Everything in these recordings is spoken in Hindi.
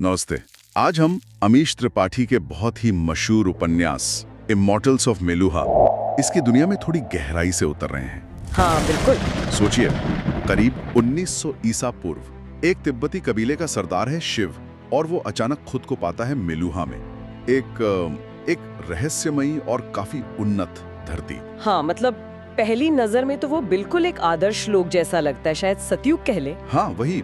नमस्ते। आज हम अमीश त्रिपाठी के बहुत ही मशहूर उपन्यास इमॉर्टल्स ऑफ मेलुहा इसकी दुनिया में थोड़ी गहराई से उतर रहे हैं। हाँ बिल्कुल। सोचिए, करीब 1900 ईसा पूर्व एक तिब्बती कबीले का सरदार है शिव, और वो अचानक खुद को पाता है मेलुहा में, एक रहस्यमयी और काफी उन्नत धरती। हाँ मतलब पहली नजर में तो वो बिल्कुल एक आदर्श लोक जैसा लगता है, शायद सतयुग कह ले। हाँ वही,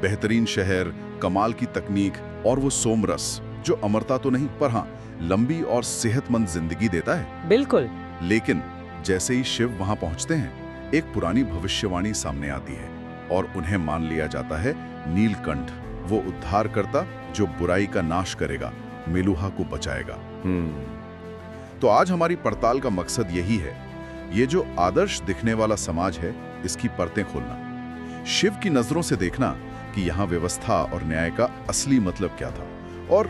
बेहतरीन शहर, कमाल की तकनीक और वो सोमरस जो अमरता तो नहीं पर हाँ लंबी और सेहतमंद जिंदगी देता है। बिल्कुल। लेकिन जैसे ही शिव वहां पहुंचते हैं, एक पुरानी भविष्यवाणी सामने आती है और उन्हें मान लिया जाता है नीलकंठ, वो उद्धारकर्ता जो बुराई का नाश करेगा, मेलुहा को बचाएगा। तो आज हमारी पड़ताल का मकसद यही है, ये जो आदर्श दिखने वाला समाज है, इसकी परतें खोलना, शिव की नजरों से देखना कि यहाँ व्यवस्था और न्याय का असली मतलब क्या था, और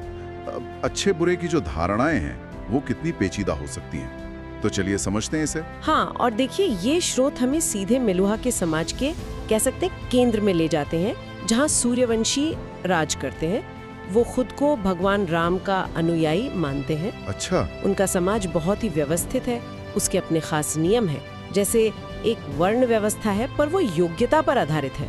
अच्छे बुरे की जो धारणाएं हैं वो कितनी पेचीदा हो सकती हैं। तो चलिए समझते हैं इसे। हाँ, और देखिए ये स्रोत हमें सीधे मेलुहा के समाज के कह सकते हैं केंद्र में ले जाते हैं, जहाँ सूर्यवंशी राज करते हैं। वो खुद को भगवान राम का अनुयायी मानते हैं। अच्छा। उनका समाज बहुत ही व्यवस्थित है, उसके अपने खास नियम है, जैसे एक वर्ण व्यवस्था है पर वो योग्यता पर आधारित है,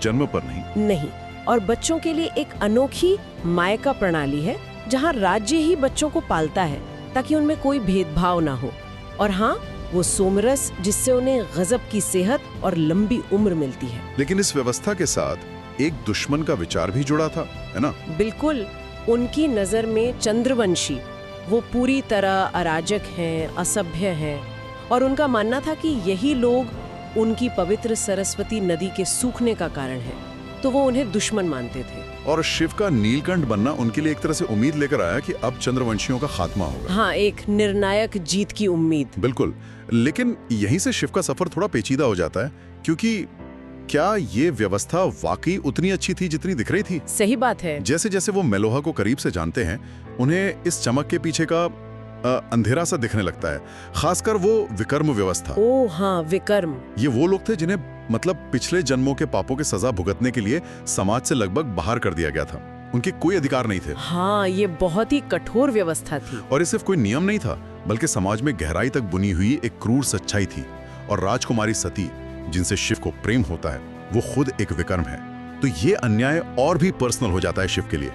जन्म पर नहीं। और बच्चों के लिए एक अनोखी मायका प्रणाली है, जहाँ राज्य ही बच्चों को पालता है ताकि उनमें कोई भेदभाव ना हो। और हाँ, वो सोमरस जिससे उन्हें गजब की सेहत और लंबी उम्र मिलती है। लेकिन इस व्यवस्था के साथ एक दुश्मन का विचार भी जुड़ा था, है ना? बिल्कुल। उनकी नजर में चंद्रवंशी वो पूरी तरह अराजक हैं, असभ्य हैं, और उनका मानना था कि यही लोग उनकी पवित्र सरस्वती नदी के सूखने का कारण है, तो वो उन्हें दुश्मन मानते थे। और शिव का नीलकंठ बनना उनके लिए एक तरह से उम्मीद लेकर आया कि अब चंद्रवंशियों का खात्मा होगा। हाँ, एक निर्णायक जीत की उम्मीद। बिल्कुल। लेकिन यहीं से शिव का सफर थोड़ा पेचीदा हो जाता है, क्योंकि क्या ये व्यवस्था वाकई उतनी अच्छी थी जितनी दिख रही थी? सही बात है। जैसे जैसे वो मेलुहा को करीब से जानते हैं, उन्हें इस चमक के पीछे का अंधेरा सा दिखने लगता है, खासकर वो विकर्म व्यवस्था। ओह हाँ, विकर्म। ये वो लोग थे जिन्हें मतलब पिछले जन्मों के पापों की सजा भुगतने के लिए समाज से लगभग बाहर कर दिया गया था। उनके कोई अधिकार नहीं थे। हाँ, ये बहुत ही कठोर व्यवस्था थी। और ये सिर्फ कोई नियम नहीं था, बल्कि समाज में गहराई तक बुनी हुई एक क्रूर सच्चाई थी। और राजकुमारी सती, जिनसे शिव को प्रेम होता है, वो खुद एक विकर्म है। तो ये अन्याय और भी पर्सनल हो जाता है शिव के लिए।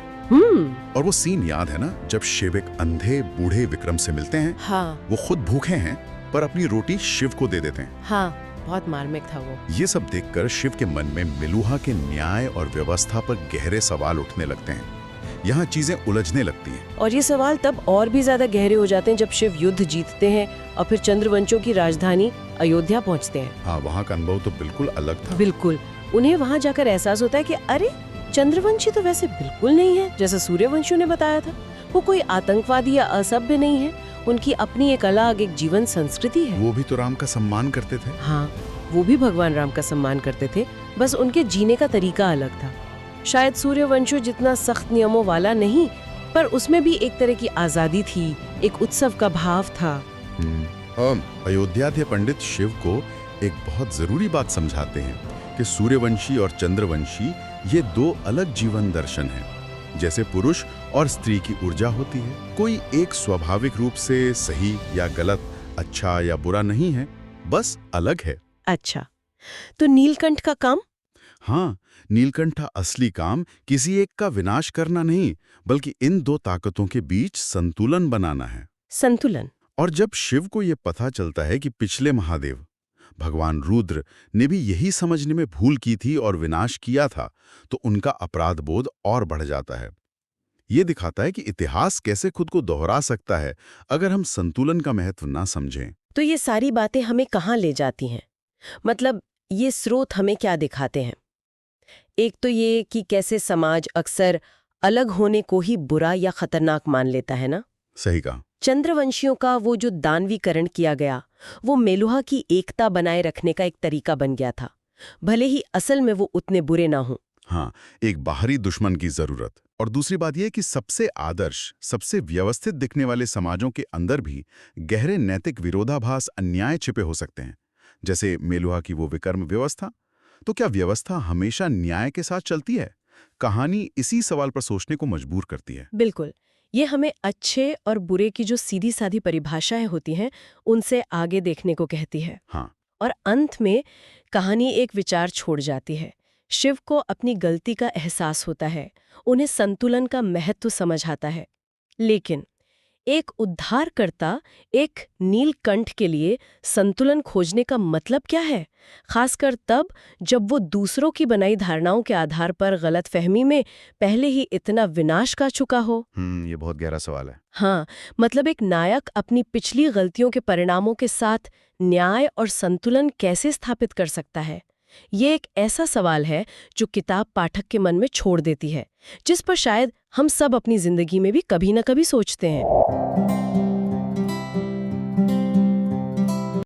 और वो सीन याद है ना, जब शिव एक अंधे बूढ़े विक्रम से मिलते हैं। हाँ। वो खुद भूखे हैं पर अपनी रोटी शिव को दे देते हैं। हाँ, बहुत मार्मिक था वो। ये सब देखकर शिव के मन में मेलुहा के न्याय और व्यवस्था पर गहरे सवाल उठने लगते हैं। यहाँ चीजें उलझने लगती हैं। और ये सवाल तब और भी ज्यादा गहरे हो जाते हैं जब शिव युद्ध जीतते हैं और फिर चंद्रवंशियों की राजधानी अयोध्या पहुँचते हैं। हाँ, वहाँ का अनुभव तो बिल्कुल अलग था। बिल्कुल। उन्हें वहाँ जाकर एहसास होता है कि अरे, चंद्रवंशी तो वैसे बिल्कुल नहीं है जैसा सूर्यवंशियों ने बताया था। वो कोई आतंकवादी या असभ्य नहीं है, उनकी अपनी एक अलग एक जीवन संस्कृति है। वो भी तो राम का सम्मान करते थे। हाँ, वो भी भगवान राम का सम्मान करते थे, बस उनके जीने का तरीका अलग था। शायद सूर्यवंशियों जितना सख्त नियमों वाला नहीं, पर उसमें भी एक तरह की आजादी थी, एक उत्सव का भाव था। अयोध्या के पंडित शिव को एक बहुत जरूरी बात समझाते हैं कि सूर्यवंशी और चंद्रवंशी ये दो अलग जीवन दर्शन हैं। जैसे पुरुष और स्त्री की ऊर्जा होती है, कोई एक स्वाभाविक रूप से सही या गलत, अच्छा या बुरा नहीं है, बस अलग है। अच्छा, तो नीलकंठ का काम? हाँ, नीलकंठ का असली काम किसी एक का विनाश करना नहीं, बल्कि इन दो ताकतों के बीच संतुलन बनाना है। संतुलन। और जब शिव को यह पता चलता है कि पिछले महादेव भगवान रुद्र ने भी यही समझने में भूल की थी और विनाश किया था, तो उनका अपराध बोध और बढ़ जाता है। ये दिखाता है कि इतिहास कैसे खुद को दोहरा सकता है अगर हम संतुलन का महत्व ना समझें। तो ये सारी बातें हमें कहाँ ले जाती हैं? मतलब ये स्रोत हमें क्या दिखाते हैं? एक तो ये कि कैसे समाज अक्सर अलग होने को ही बुरा या खतरनाक मान लेता है ना? सही कहा। चंद्रवंशियों का वो जो दानवीकरण किया गया, वो मेलुहा की एकता बनाए रखने का एक तरीका बन गया था, भले ही असल में वो उतने बुरे ना हों। हाँ, एक बाहरी दुश्मन की जरूरत। और दूसरी बात यह कि सबसे आदर्श, सबसे व्यवस्थित दिखने वाले समाजों के अंदर भी गहरे नैतिक विरोधाभास, अन्याय छिपे हो सकते हैं, जैसे मेलुहा की वो विकर्म व्यवस्था। तो क्या व्यवस्था हमेशा न्याय के साथ चलती है, कहानी इसी सवाल पर सोचने को मजबूर करती है। बिल्कुल। ये हमें अच्छे और बुरे की जो सीधी सादी परिभाषाएं होती हैं उनसे आगे देखने को कहती है। हाँ। और अंत में कहानी एक विचार छोड़ जाती है। शिव को अपनी गलती का एहसास होता है, उन्हें संतुलन का महत्व समझ आता है। लेकिन एक उद्धारकर्ता, एक नीलकंठ के लिए संतुलन खोजने का मतलब क्या है? खासकर तब जब वो दूसरों की बनाई धारणाओं के आधार पर गलतफहमी में पहले ही इतना विनाश का चुका हो। ये बहुत गहरा सवाल है। हाँ, मतलब एक नायक अपनी पिछली गलतियों के परिणामों के साथ न्याय और संतुलन कैसे स्थापित कर सकता है? ये एक ऐसा सवाल है जो किताब पाठक के मन में छोड़ देती है, जिस पर शायद हम सब अपनी जिंदगी में भी कभी न कभी सोचते हैं।